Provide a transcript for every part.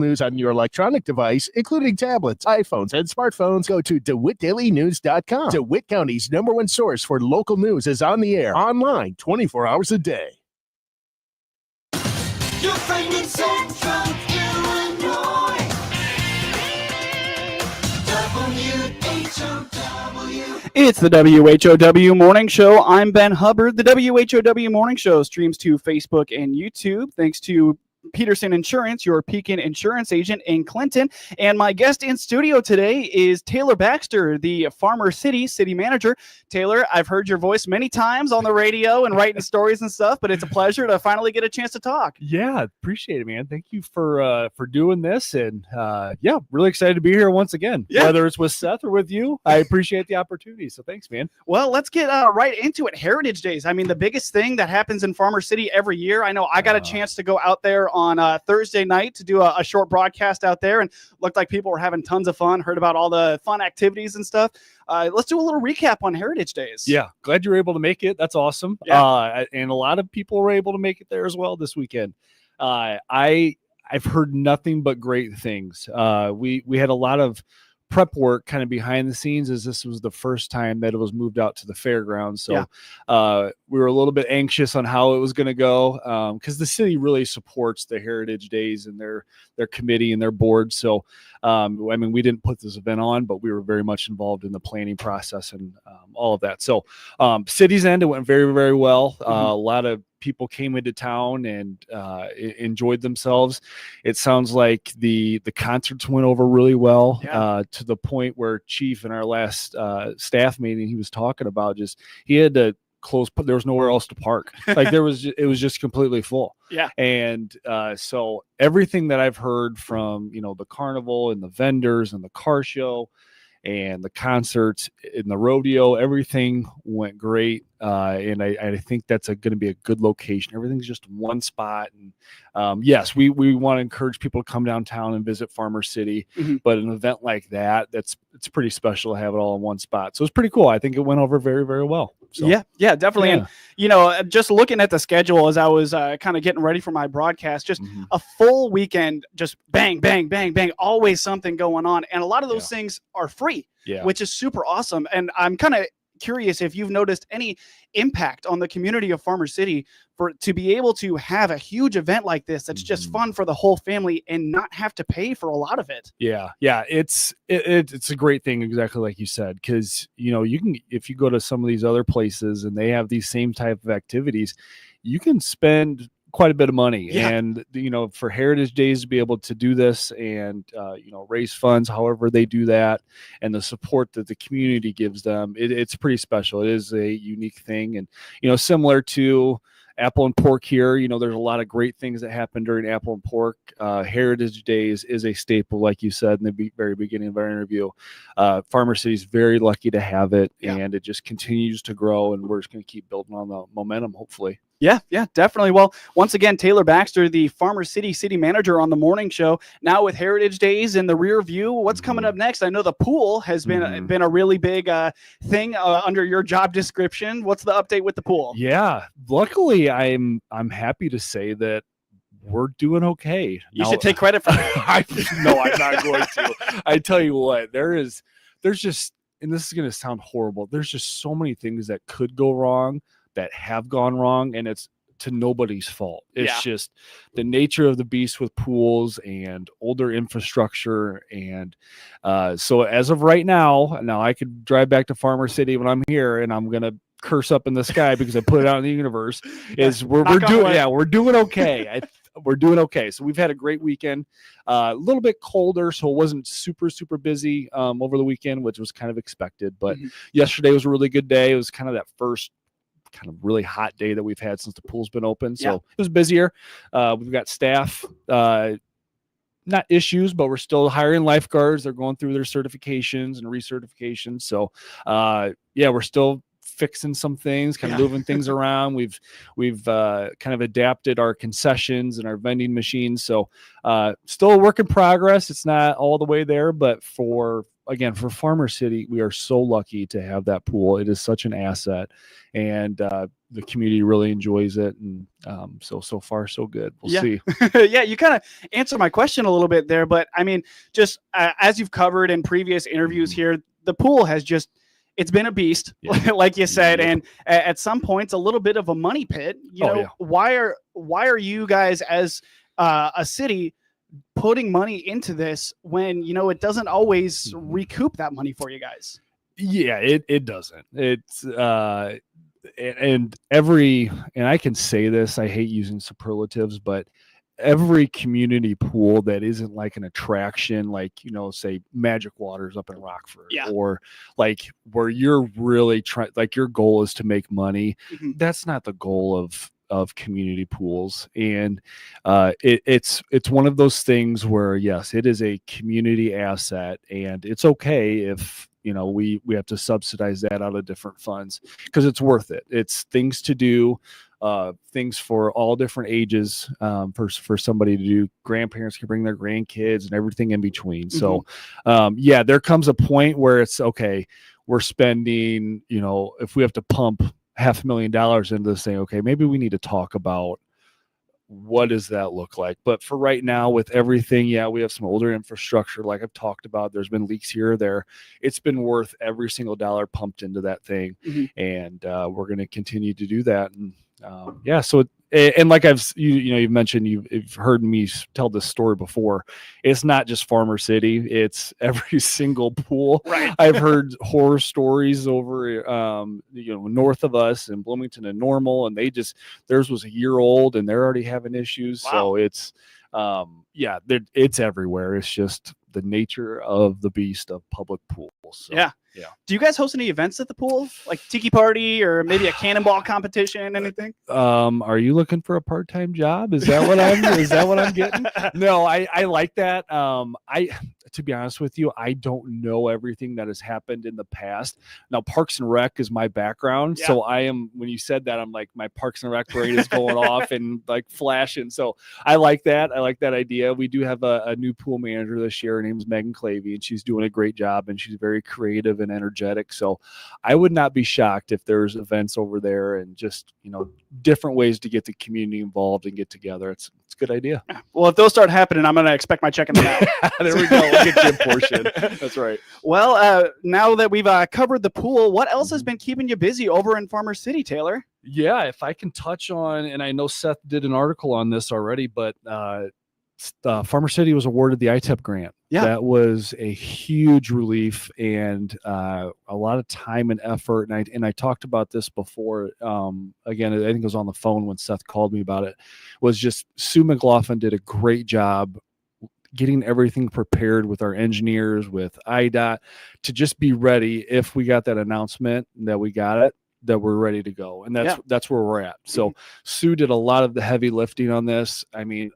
News on your electronic device, including tablets, iPhones, and smartphones. Go to DeWittDailyNews.com. DeWitt County's #1 source for local news is on the air, online, 24 hours a day. Your friend in Central Illinois. WHOW. It's the WHOW Morning Show. I'm Ben Hubbard. The WHOW Morning Show streams to Facebook and YouTube. Thanks to Peterson Insurance, your Pekin insurance agent in Clinton. And my guest in studio today is Taylor Baxter, the Farmer City city manager. Taylor, I've heard your voice many times on the radio and writing stories and stuff, but it's a pleasure to finally get a chance to talk. Yeah, appreciate it, man. Thank you for doing this. And really excited to be here once again, whether it's with Seth or with you. I appreciate the opportunity. So thanks, man. Well, let's get right into it. Heritage Days. I mean, the biggest thing that happens in Farmer City every year. I know I got a chance to go out there on Thursday night to do a short broadcast out there, and looked like people were having tons of fun. Heard about all the fun activities and stuff. Let's do a little recap on Heritage Days. Yeah, glad you were able to make it. That's awesome. Yeah. And a lot of people were able to make it there as well this weekend. I've heard nothing but great things. We had a lot of prep work kind of behind the scenes, as this was the first time that it was moved out to the fairgrounds. So we were a little bit anxious on how it was going to go, because the city really supports the Heritage Days and their committee and their board. So we didn't put this event on, but we were very much involved in the planning process and all of that. So city's end, it went very, very well. A lot of people came into town and enjoyed themselves. It sounds like the concerts went over really well, to the point where Chief in our last staff meeting, he was talking about he had to close, there was nowhere else to park. Like it was just completely full. Yeah. And so everything that I've heard from, the carnival and the vendors and the car show and the concerts in the rodeo, everything went great. And I think that's going to be a good location. Everything's just one spot. And yes, we want to encourage people to come downtown and visit Farmer City, but an event like that, it's pretty special to have it all in one spot. So it's pretty cool. I think it went over very, very well. So, yeah, definitely. Yeah. And, just looking at the schedule as I was kind of getting ready for my broadcast, just a full weekend, just bang, bang, bang, bang, always something going on. And a lot of those things are free, which is super awesome. And I'm kind of curious if you've noticed any impact on the community of Farmer City to be able to have a huge event like this that's just fun for the whole family and not have to pay for a lot of it. Yeah, it's a great thing, exactly like you said, because you can, if you go to some of these other places and they have these same type of activities, you can spend quite a bit of money. And for Heritage Days to be able to do this and raise funds however they do that, and the support that the community gives them, it's pretty special. It is a unique thing. And similar to Apple and Pork here, there's a lot of great things that happen during Apple and Pork. Heritage Days is a staple, like you said in the very beginning of our interview. Farmer City is very lucky to have it, and it just continues to grow, and we're just going to keep building on the momentum, hopefully. Yeah, definitely. Well, once again, Taylor Baxter, the Farmer City city manager on the morning show, now with Heritage Days in the rear view. What's coming up next? I know the pool has been a really big thing under your job description. What's the update with the pool? Yeah, luckily, I'm happy to say that we're doing okay. You should take credit for that. No, I'm not going to. I tell you what, there's just, and this is going to sound horrible, there's just so many things that could go wrong, that have gone wrong, and it's to nobody's fault. It's just the nature of the beast with pools and older infrastructure. And so as of right now I could drive back to Farmer City when I'm here, and I'm going to curse up in the sky because I put it out in the universe, is we're doing okay. We're doing okay. So we've had a great weekend, a little bit colder, so it wasn't super, super busy over the weekend, which was kind of expected. But yesterday was a really good day. It was kind of that first kind of really hot day that we've had since the pool's been open. So it was busier. We've got staff, not issues, but we're still hiring lifeguards. They're going through their certifications and recertifications. So we're still fixing some things, kind of moving things around. We've kind of adapted our concessions and our vending machines. So still a work in progress. It's not all the way there, but for Farmer City, we are so lucky to have that pool. It is such an asset. And the community really enjoys it, and so far so good. We'll see. Yeah, you kind of answered my question a little bit there, but I mean, just as you've covered in previous interviews here, the pool has it's been a beast, like you said, and at some points a little bit of a money pit. You know, why are you guys as a city putting money into this when it doesn't always recoup that money for you guys? Yeah, it doesn't. It's and I can say this, I hate using superlatives, but every community pool that isn't like an attraction, like, say Magic Waters up in Rockford, or like where you're really trying, like your goal is to make money. That's not the goal of community pools. And it's one of those things where, yes, it is a community asset, and it's okay if we have to subsidize that out of different funds, because it's worth it. It's things to do, things for all different ages, for somebody to do. Grandparents can bring their grandkids and everything in between. So there comes a point where it's okay, we're spending, if we have to pump $500,000 into this thing, okay, maybe we need to talk about what does that look like. But for right now, with everything, we have some older infrastructure, like I've talked about. There's been leaks here or there. It's been worth every single dollar pumped into that thing, and we're going to continue to do that. And so and like you've mentioned, you've heard me tell this story before. It's not just Farmer City; it's every single pool. Right. I've heard horror stories over, north of us in Bloomington and Normal, and theirs was a year old, and they're already having issues. Wow. So it's, it's everywhere. It's just the nature of the beast of public pools. So, yeah. Do you guys host any events at the pool, like tiki party or maybe a cannonball competition? Anything? Are you looking for a part-time job? Is that what I'm getting? No, I like that. To be honest with you, I don't know everything that has happened in the past. Now, Parks and Rec is my background, so when you said that, I'm like, my Parks and Rec brain is going off and like flashing. So I like that. I like that idea. We do have a new pool manager this year. Her name is Megan Clavey, and she's doing a great job, and she's very creative and energetic. So I would not be shocked if there's events over there and just, different ways to get the community involved and get together. It's a good idea. Well, if those start happening, I'm going to expect my check in the mail. There we go. We'll get you a portion. That's right. Well, now that we've covered the pool, what else has been keeping you busy over in Farmer City, Taylor? Yeah, if I can touch on, and I know Seth did an article on this already, but Farmer City was awarded the ITEP grant. Yeah. That was a huge relief, and a lot of time and effort. And I talked about this before. Again, I think it was on the phone when Seth called me about it. Was just Sue McLaughlin did a great job getting everything prepared with our engineers, with IDOT, to just be ready if we got that announcement that we got it, that we're ready to go. And that's where we're at. So Sue did a lot of the heavy lifting on this. I mean,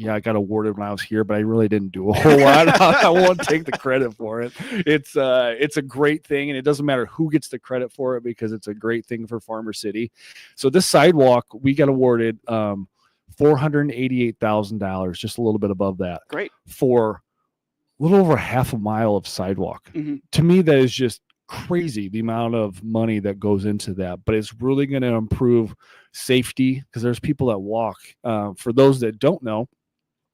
I got awarded when I was here, but I really didn't do a whole lot. I won't take the credit for it. It's a great thing, and it doesn't matter who gets the credit for it, because it's a great thing for Farmer City. So this sidewalk, we got awarded $488,000, just a little bit above that. Great. For a little over half a mile of sidewalk. To me, that is just crazy, the amount of money that goes into that. But it's really going to improve safety, because there's people that walk. For those that don't know,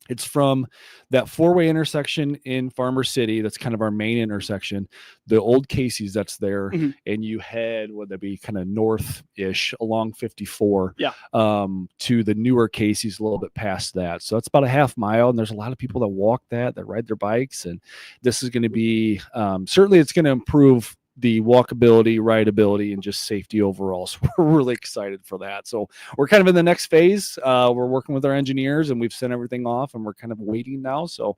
it's from that four-way intersection in Farmer City. That's kind of our main intersection. The old Casey's that's there, and you head, would that be kind of north-ish along 54 to the newer Casey's a little bit past that. So that's about a half mile, and there's a lot of people that walk that ride their bikes, and this is going to be certainly it's going to improve the walkability, rideability, and just safety overall. So we're really excited for that. So we're kind of in the next phase. We're working with our engineers, and we've sent everything off, and we're kind of waiting now. So,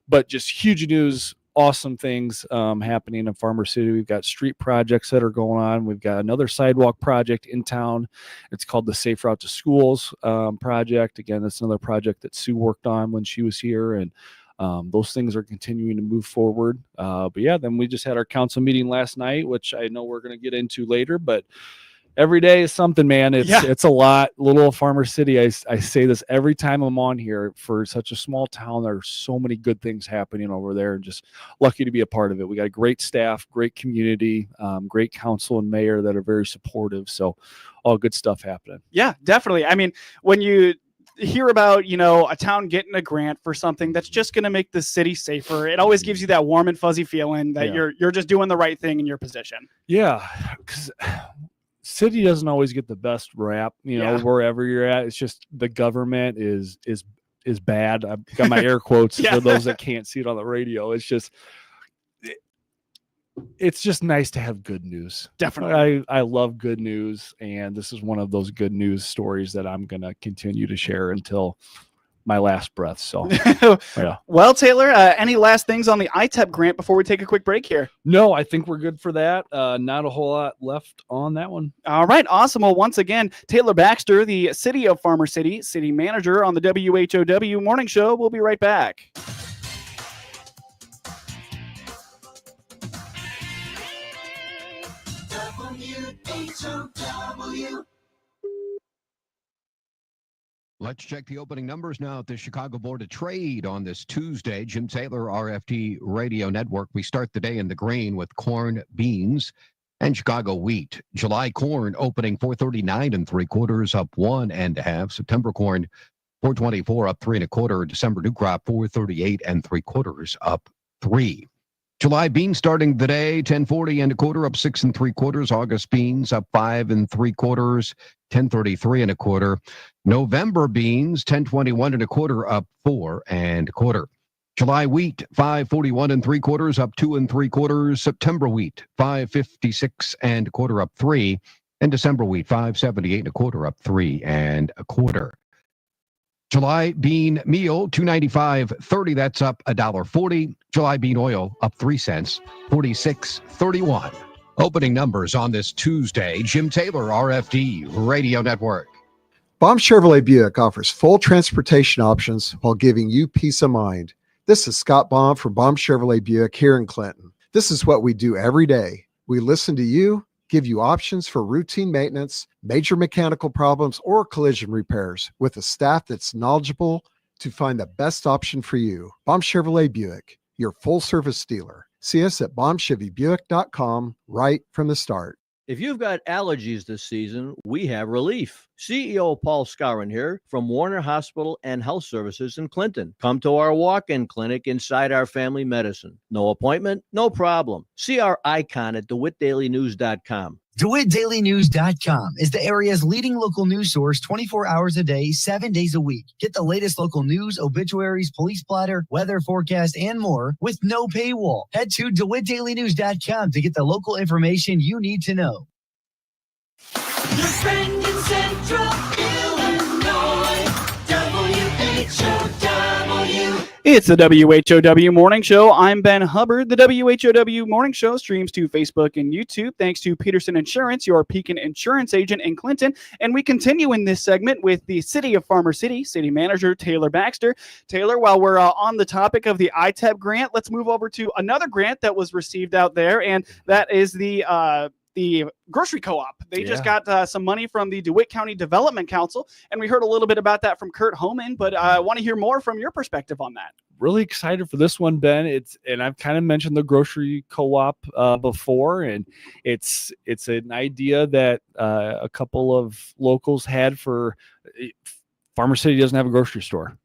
but just huge news, awesome things happening in Farmer City. We've got street projects that are going on. We've got another sidewalk project in town. It's called the Safe Route to Schools project. Again, that's another project that Sue worked on when she was here, and those things are continuing to move forward. But then we just had our council meeting last night, which I know we're going to get into later. But every day is something, man. Yeah. It's a lot. Little old Farmer City. I say this every time I'm on here. For such a small town, there's so many good things happening over there, and just lucky to be a part of it. We got a great staff, great community, great council and mayor that are very supportive. So all good stuff happening. Yeah, definitely. I mean, when you hear about, a town getting a grant for something that's just going to make the city safer, it always gives you that warm and fuzzy feeling that you're just doing the right thing in your position. Yeah, because city doesn't always get the best rap, wherever you're at. It's just the government is bad. I've got my air quotes for those that can't see it on the radio. It's just nice to have good news. Definitely. I love good news, and this is one of those good news stories that I'm going to continue to share until my last breath. So, yeah. Well, Taylor, any last things on the ITEP grant before we take a quick break here? No, I think we're good for that. Not a whole lot left on that one. All right. Awesome. Well, once again, Taylor Baxter, the City of Farmer City city manager on the WHOW morning show. We'll be right back. WHOW. Let's check the opening numbers now at the Chicago Board of Trade on this Tuesday. Jim Taylor, RFD Radio Network. We start the day in the green with corn, beans, and Chicago wheat. July corn opening 439 3/4, up 1 1/2. September corn 424, up 3 1/4. December new crop 438 3/4, up 3. July beans starting the day 1040 1/4, up 6 3/4. August beans up 5 3/4, 1033 1/4. November beans 1021 1/4, up 4 1/4. July wheat 541 3/4, up 2 3/4. September wheat 556 1/4, up 3, and December wheat 578 1/4, up 3 1/4. July bean meal $2.95.30, that's up $1.40. July bean oil up 3 cents, 46.31. Opening numbers on this Tuesday. Jim Taylor, RFD Radio Network. Baum Chevrolet Buick offers full transportation options while giving you peace of mind. This is Scott Baum from Baum Chevrolet Buick here in Clinton. This is what we do every day. We listen to you, give you options for routine maintenance, major mechanical problems, or collision repairs with a staff that's knowledgeable to find the best option for you. Baum Chevrolet Buick, your full-service dealer. See us at BaumChevyBuick.com right from the start. If you've got allergies this season, we have relief. CEO Paul Scarron here from Warner Hospital and Health Services in Clinton. Come to our walk-in clinic inside our family medicine. No appointment, no problem. See our icon at DeWittDailyNews.com. DeWittDailyNews.com is the area's leading local news source 24 hours a day, 7 days a week. Get the latest local news, obituaries, police blotter, weather forecast, and more with no paywall. Head to DeWittDailyNews.com to get the local information you need to know. Your friend in Central Illinois, WHOW. It's the WHOW Morning Show. I'm Ben Hubbard. The WHOW Morning Show streams to Facebook and YouTube thanks to Peterson Insurance, your Pekin insurance agent in Clinton. And we continue in this segment with the City of Farmer City City Manager Taylor Baxter. Taylor, while we're on the topic of the ITEP grant, let's move over to another grant that was received out there, and that is the grocery co-op. They just got some money from the DeWitt County Development Council, and we heard a little bit about that from Kurt Homan, but I want to hear more from your perspective on that. Really excited for this one, Ben. And I've kind of mentioned the grocery co-op before, and it's an idea that a couple of locals had for Farmer City doesn't have a grocery store,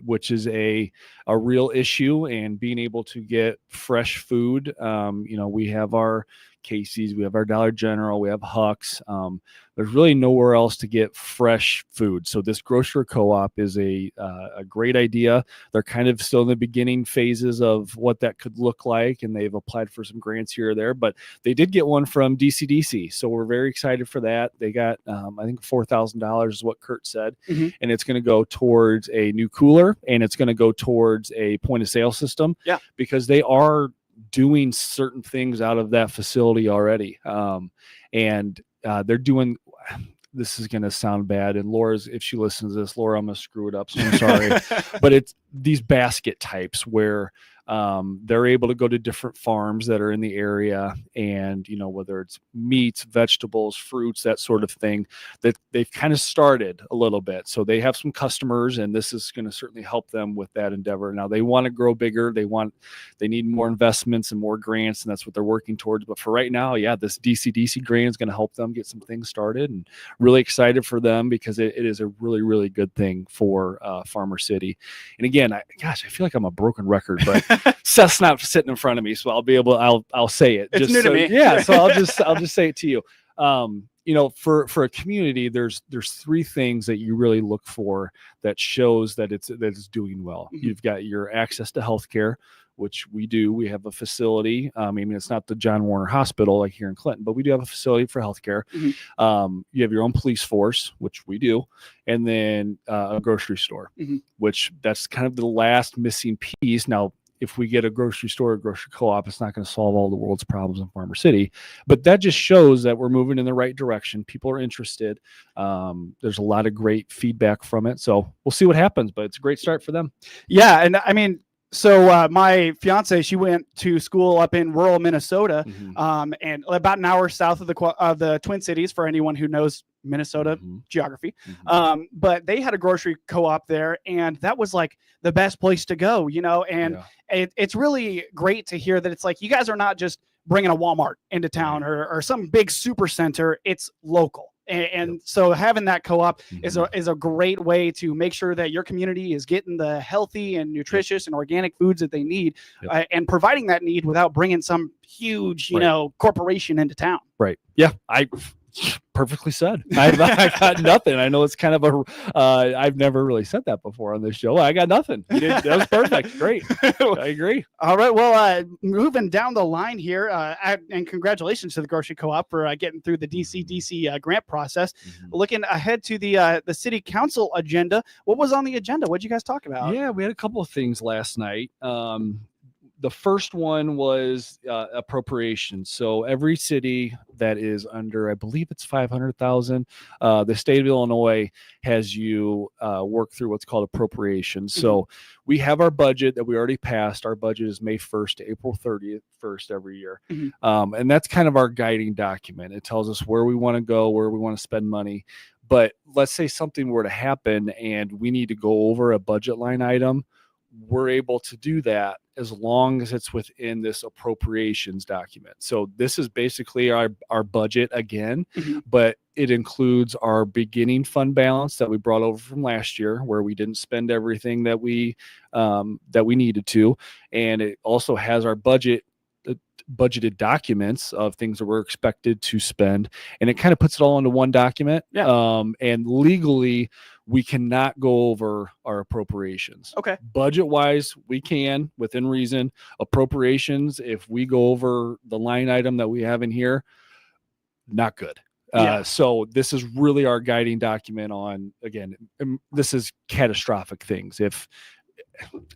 which is a real issue, and being able to get fresh food. We have our Casey's, we have our Dollar General, we have Huck's. There's really nowhere else to get fresh food. So this grocery co-op is a great idea. They're kind of still in the beginning phases of what that could look like, and they've applied for some grants here or there, but they did get one from DCDC. So we're very excited for that. They got, I think $4,000 is what Kurt said, and it's going to go towards a new cooler, and it's going to go towards a point of sale system, because they are doing certain things out of that facility already. And they're doing, this is going to sound bad, and Laura's, if she listens to this, Laura, I'm going to screw it up, so I'm sorry. But it's these basket types where they're able to go to different farms that are in the area, and whether it's meats, vegetables, fruits, that sort of thing, that they've kind of started a little bit. So they have some customers, and this is going to certainly help them with that endeavor. Now they want to grow bigger. They need more investments and more grants, and that's what they're working towards. But for right now, yeah, this DC grant is going to help them get some things started, and really excited for them because it is a really, really good thing for Farmer City. And again, I feel like I'm a broken record, but Seth's not sitting in front of me, so I'll say it. It's new to me. Yeah, so I'll just say it to you. For a community, there's three things that you really look for that shows that it's doing well. Mm-hmm. You've got your access to healthcare, which we do. We have a facility. It's not the John Warner Hospital like here in Clinton, but we do have a facility for healthcare. Mm-hmm. You have your own police force, which we do, and then a grocery store, mm-hmm. which that's kind of the last missing piece. Now, if we get a grocery store or grocery co-op, it's not going to solve all the world's problems in Farmer City, but that just shows that we're moving in the right direction. People are interested. There's a lot of great feedback from it. So we'll see what happens, but it's a great start for them. Yeah. And so my fiance, she went to school up in rural Minnesota, Mm-hmm. and about an hour south of the Twin Cities, for anyone who knows Minnesota Mm-hmm. geography. Mm-hmm. But they had a grocery co-op there, and that was like the best place to go, and it's really great to hear that it's like you guys are not just bringing a Walmart into town or some big super center. It's local. And so having that co-op Mm-hmm. is a great way to make sure that your community is getting the healthy and nutritious and organic foods that they need, and providing that need without bringing some huge, corporation into town. Right. Yeah. Perfectly said. I got nothing. I know it's kind of I've never really said that before on this show. I got nothing. That was perfect. Great. I agree. All right. Well, moving down the line here, and congratulations to the grocery co-op for getting through the DC grant process. Mm-hmm. Looking ahead to the city council agenda, what was on the agenda? What did you guys talk about? Yeah, we had a couple of things last night. The first one was appropriations. So every city that is under, I believe it's 500,000, the state of Illinois has you work through what's called appropriations. Mm-hmm. So we have our budget that we already passed. Our budget is May 1st to April 31st every year. Mm-hmm. And that's kind of our guiding document. It tells us where we want to go, where we want to spend money. But let's say something were to happen and we need to go over a budget line item. We're able to do that as long as it's within this appropriations document. So this is basically our budget again, Mm-hmm. but it includes our beginning fund balance that we brought over from last year, where we didn't spend everything that we needed to, and it also has our budgeted documents of things that we're expected to spend, and it kind of puts it all into one document. And legally we cannot go over our appropriations. Okay. Budget wise, we can within reason. Appropriations, if we go over the line item that we have in here, not good. So this is really our guiding document on, again, this is catastrophic things. If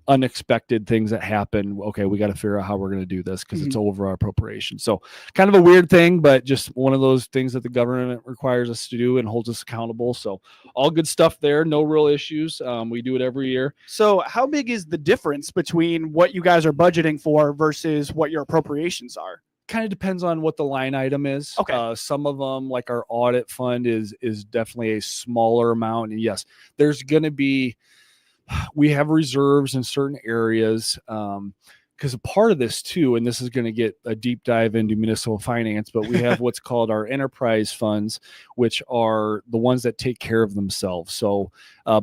unexpected things that happen, okay, we got to figure out how we're going to do this because Mm-hmm. it's over our appropriation. So kind of a weird thing, but just one of those things that the government requires us to do and holds us accountable. So all good stuff there. No real issues. We do it every year. So how big is the difference between what you guys are budgeting for versus what your appropriations are? Kind of depends on what the line item is. Okay. Some of them, like our audit fund, is definitely a smaller amount. And yes, there's going to be, we have reserves in certain areas, because a part of this too, and this is going to get a deep dive into municipal finance, but we have what's called our enterprise funds, which are the ones that take care of themselves. So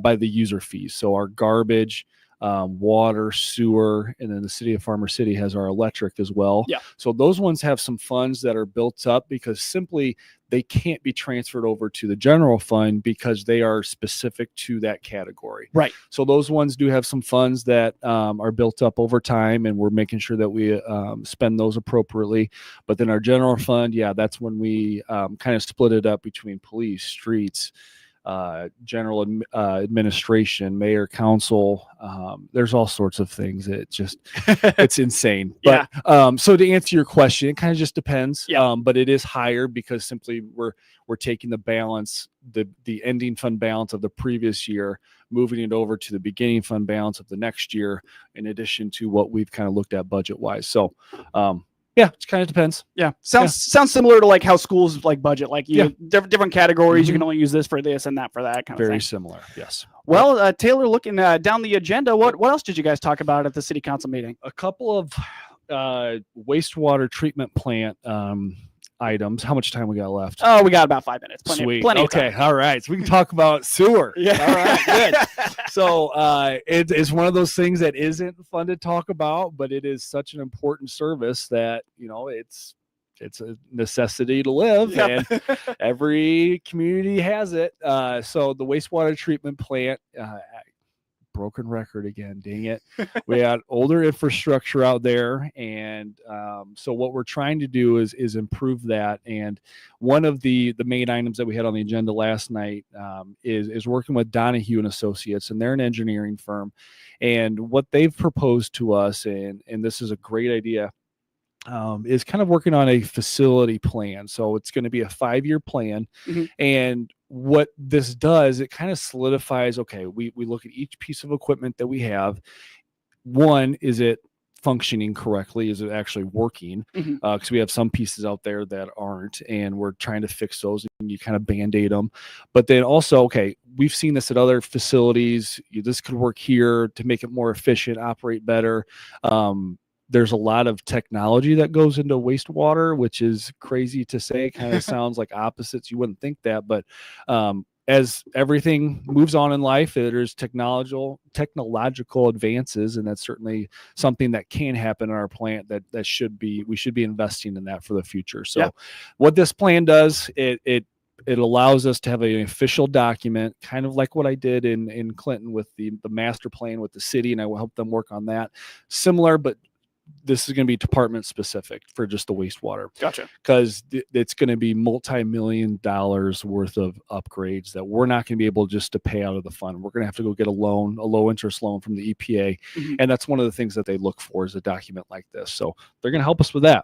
by the user fees. So our garbage, water, sewer, and then the city of Farmer City has our electric as well. Yeah. So those ones have some funds that are built up because simply they can't be transferred over to the general fund because they are specific to that category. Right. So those ones do have some funds that are built up over time, and we're making sure that we spend those appropriately. But then our general fund, that's when we kind of split it up between police, streets, general administration, mayor, council. There's all sorts of things. It's insane. But so to answer your question, it kind of just depends. But it is higher because simply we're taking the balance, the ending fund balance of the previous year, moving it over to the beginning fund balance of the next year, in addition to what we've kind of looked at budget wise. So yeah, it kind of depends. Sounds similar to like how schools like budget, like different categories. You can only use this for this and that for that kind of thing. Very similar. Yes. Well, Taylor, looking down the agenda, what else did you guys talk about at the city council meeting? A couple of wastewater treatment plant items. How much time we got left? Oh, we got about 5 minutes. Sweet. Plenty okay. of time. All right. So we can talk about sewer. Yeah. All right. Good. So it's one of those things that isn't fun to talk about, but it is such an important service that, it's a necessity to live, and every community has it. So the wastewater treatment plant, broken record again, dang it. We had older infrastructure out there, and so what we're trying to do is improve that. And one of the main items that we had on the agenda last night is working with Donahue and Associates, and they're an engineering firm. And what they've proposed to us, and this is a great idea, is kind of working on a facility plan. So it's going to be a 5-year plan. And what this does, it kind of solidifies, okay, we look at each piece of equipment that we have. One, is it functioning correctly? Is it actually working? Because we have some pieces out there that aren't, and we're trying to fix those, and you kind of band-aid them. But then also, okay, we've seen this at other facilities. This could work here to make it more efficient, operate better. There's a lot of technology that goes into wastewater, which is crazy to say. Kind of sounds like opposites. You wouldn't think that, but as everything moves on in life, there's technological advances, and that's certainly something that can happen in our plant. We should be investing in that for the future. So, what this plan does, it allows us to have an official document, kind of like what I did in Clinton with the master plan with the city, and I will help them work on that. Similar, but this is going to be department specific for just the wastewater. Gotcha. Because it's going to be multi-million dollars worth of upgrades that we're not going to be able just to pay out of the fund. We're going to have to go get a low interest loan from the EPA. And that's one of the things that they look for, is a document like this. So they're going to help us with that.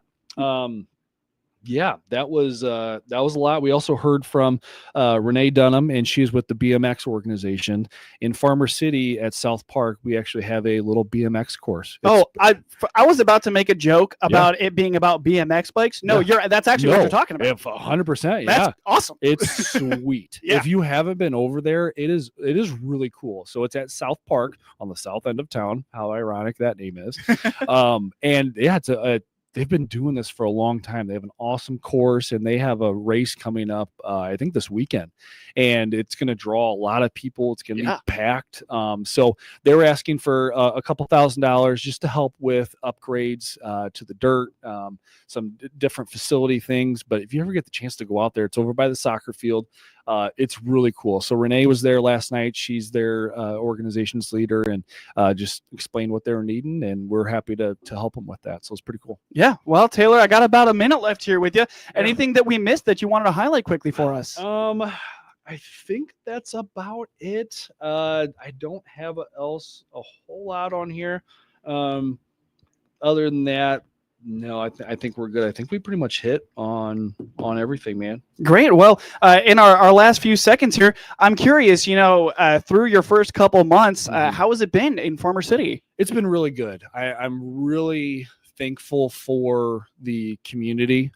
That was a lot. We also heard from Renee Dunham, and she's with the BMX organization in Farmer City at South Park. We actually have a little BMX course. I was about to make a joke about it being about BMX bikes. No, that's actually what you're talking about. 100%. That's awesome. It's sweet. If you haven't been over there, it is really cool. So it's at South Park on the south end of town. How ironic that name is. And it's they've been doing this for a long time. They have an awesome course, and they have a race coming up, I think this weekend, and it's going to draw a lot of people. It's going to be packed. So they were asking for a couple $1,000s just to help with upgrades to the dirt, some different facility things. But if you ever get the chance to go out there, it's over by the soccer field. It's really cool. So Renee was there last night. She's their organization's leader, and just explained what they were needing, and we're happy to help them with that. So it's pretty cool. Yeah. Well, Taylor, I got about a minute left here with you. Anything that we missed that you wanted to highlight quickly for us? I think that's about it. I don't have a whole lot on here. Other than that, no, I think we're good. I think we pretty much hit on everything, man. Great. Well, in our last few seconds here, I'm curious, through your first couple months, how has it been in Farmer City? It's been really good. I'm really thankful for the community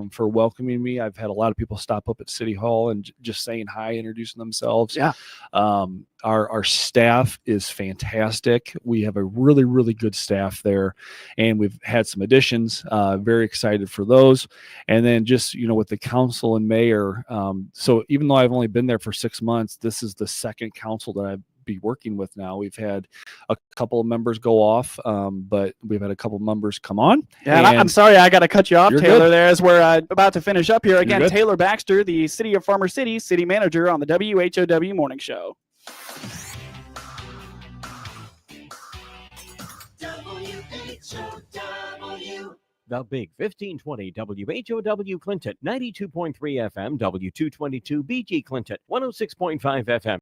for welcoming me. I've had a lot of people stop up at City Hall and just saying hi, introducing themselves. Our staff is fantastic. We have a really, really good staff there, and we've had some additions. Very excited for those. And then just, with the council and mayor. So even though I've only been there for 6 months, this is the second council that I've be working with now. We've had a couple of members go off, but we've had a couple of members come on. Yeah, and I'm sorry, I got to cut you off, Taylor, good. there as we're about to finish up here. Again, Taylor Baxter, the City of Farmer City city manager on the WHOW Morning Show. WHOW. The Big 1520 WHOW Clinton, 92.3 FM, W222 BG Clinton, 106.5 FM.